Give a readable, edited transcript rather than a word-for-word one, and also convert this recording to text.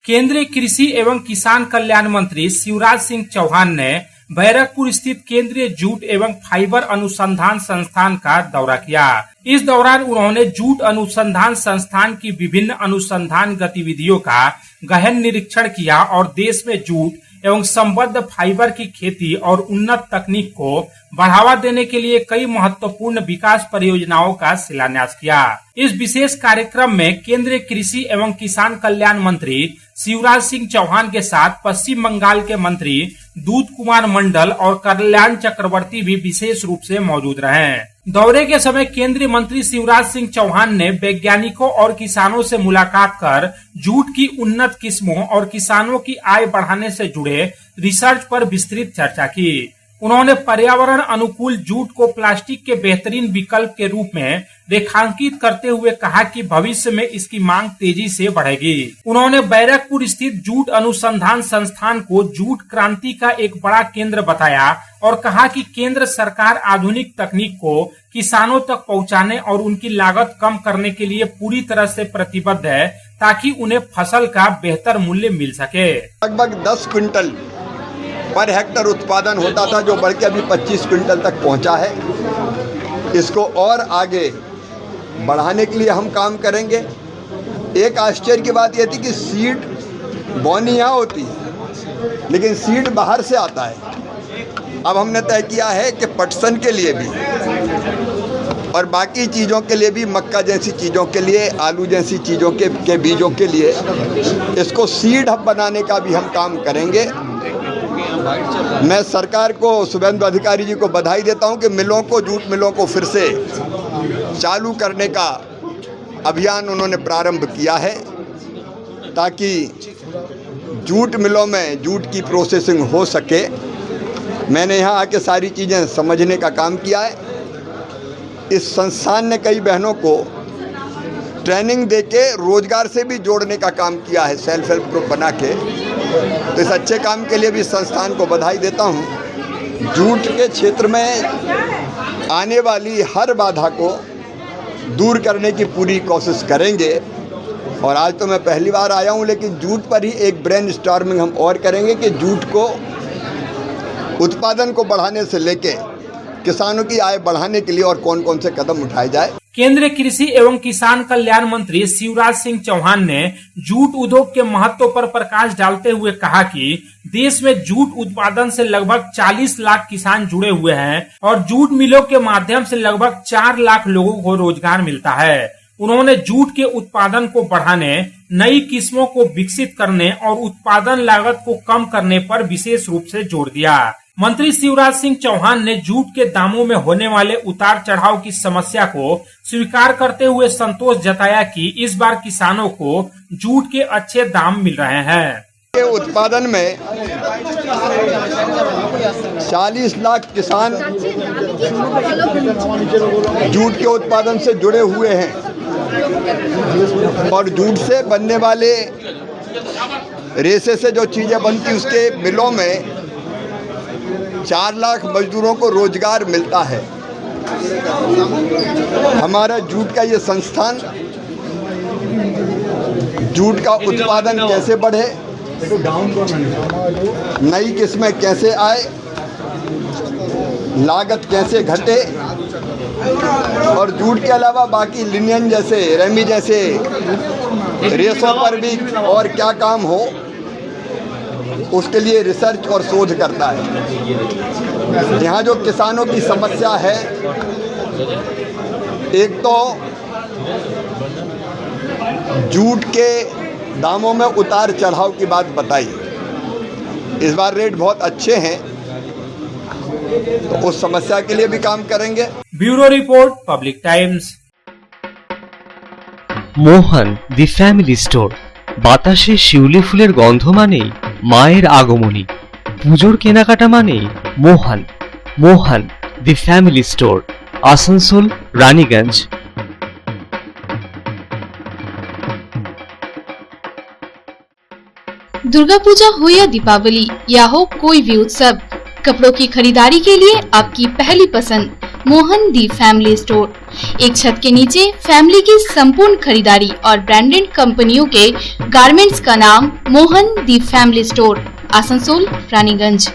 केंद्रीय कृषि एवं किसान कल्याण मंत्री शिवराज सिंह चौहान ने बैरकपुर स्थित केंद्रीय जूट एवं फाइबर अनुसंधान संस्थान का दौरा किया। इस दौरान उन्होंने जूट अनुसंधान संस्थान की विभिन्न अनुसंधान गतिविधियों का गहन निरीक्षण किया और देश में जूट एवं संबद्ध फाइबर की खेती और उन्नत तकनीक को बढ़ावा देने के लिए कई महत्वपूर्ण विकास परियोजनाओं का शिलान्यास किया। इस विशेष कार्यक्रम में केंद्रीय कृषि एवं किसान कल्याण मंत्री शिवराज सिंह चौहान के साथ पश्चिम बंगाल के मंत्री दूध कुमार मंडल और कल्याण चक्रवर्ती भी विशेष रूप से मौजूद रहे। दौरे के समय केंद्रीय मंत्री शिवराज सिंह चौहान ने वैज्ञानिकों और किसानों से मुलाकात कर जूट की उन्नत किस्मों और किसानों की आय बढ़ाने से जुड़े रिसर्च पर विस्तृत चर्चा की। उन्होंने पर्यावरण अनुकूल जूट को प्लास्टिक के बेहतरीन विकल्प के रूप में रेखांकित करते हुए कहा कि भविष्य में इसकी मांग तेजी से बढ़ेगी। उन्होंने बैरकपुर स्थित जूट अनुसंधान संस्थान को जूट क्रांति का एक बड़ा केंद्र बताया और कहा कि केंद्र सरकार आधुनिक तकनीक को किसानों तक पहुंचाने और उनकी लागत कम करने के लिए पूरी तरह से प्रतिबद्ध है ताकि उन्हें फसल का बेहतर मूल्य मिल सके। लगभग 10 क्विंटल पर हेक्टर उत्पादन होता था जो बढ़ के अभी 25 क्विंटल तक पहुंचा है। इसको और आगे बढ़ाने के लिए हम काम करेंगे। एक आश्चर्य की बात यह थी कि सीड बोनी यहाँ होती है लेकिन सीड बाहर से आता है। अब हमने तय किया है कि पटसन के लिए भी और बाकी चीज़ों के लिए भी, मक्का जैसी चीज़ों के लिए, आलू जैसी चीज़ों के बीजों के लिए इसको सीड हब बनाने का भी हम काम करेंगे। मैं सरकार को, शुभेंदु अधिकारी जी को बधाई देता हूं कि मिलों को, जूट मिलों को फिर से चालू करने का अभियान उन्होंने प्रारंभ किया है ताकि जूट मिलों में जूट की प्रोसेसिंग हो सके। मैंने यहाँ आके सारी चीज़ें समझने का काम किया है। इस संस्थान ने कई बहनों को ट्रेनिंग देके रोजगार से भी जोड़ने का काम किया है, सेल्फ हेल्प ग्रुप बना के। तो इस अच्छे काम के लिए भी संस्थान को बधाई देता हूँ। जूट के क्षेत्र में आने वाली हर बाधा को दूर करने की पूरी कोशिश करेंगे। और आज तो मैं पहली बार आया हूँ लेकिन जूट पर ही एक ब्रेन स्टॉर्मिंग हम और करेंगे कि जूट को उत्पादन को बढ़ाने से लेके किसानों की आय बढ़ाने के लिए और कौन कौन से कदम उठाए जाए। केंद्रीय कृषि एवं किसान कल्याण मंत्री शिवराज सिंह चौहान ने जूट उद्योग के महत्व पर प्रकाश डालते हुए कहा कि देश में जूट उत्पादन से लगभग 40 लाख किसान जुड़े हुए हैं और जूट मिलों के माध्यम से लगभग 4 लाख लोगों को रोजगार मिलता है। उन्होंने जूट के उत्पादन को बढ़ाने, नई किस्मों को विकसित करने और उत्पादन लागत को कम करने पर विशेष रूप से जोर दिया। मंत्री शिवराज सिंह चौहान ने जूट के दामों में होने वाले उतार चढ़ाव की समस्या को स्वीकार करते हुए संतोष जताया कि इस बार किसानों को जूट के अच्छे दाम मिल रहे हैं। के उत्पादन में 40 लाख किसान जूट के उत्पादन से जुड़े हुए हैं और जूट से बनने वाले रेशे से जो चीजें बनती उसके मिलों में 4 लाख मजदूरों को रोजगार मिलता है। हमारा जूट का ये संस्थान जूट का उत्पादन कैसे बढ़े, नई किस्में कैसे आए, लागत कैसे घटे और जूट के अलावा बाकी लिनियन जैसे, रेमी जैसे रेशों पर भी और क्या काम हो उसके लिए रिसर्च और शोध करता है। यहाँ जो किसानों की समस्या है, एक तो जूट के दामों में उतार चढ़ाव की बात बताई। इस बार रेट बहुत अच्छे हैं तो उस समस्या के लिए भी काम करेंगे। Bureau report, public times. Mohan the family store. বাতাসে শিউলি ফুলের গন্ধ মানেই মায়ের আগমনী, পুজোর কেনাকাটা মানেই Mohan. Mohan the family store, Asansol, Raniganj. Durga Puja हो या दीपावली या हो कोई भी उत्सव, कपड़ों की खरीदारी के लिए आपकी पहली पसंद मोहन दी फैमिली स्टोर। एक छत के नीचे फैमिली की संपूर्ण खरीदारी और ब्रांडेड कंपनियों के गारमेंट्स का नाम मोहन दी फैमिली स्टोर, आसनसोल, रानीगंज।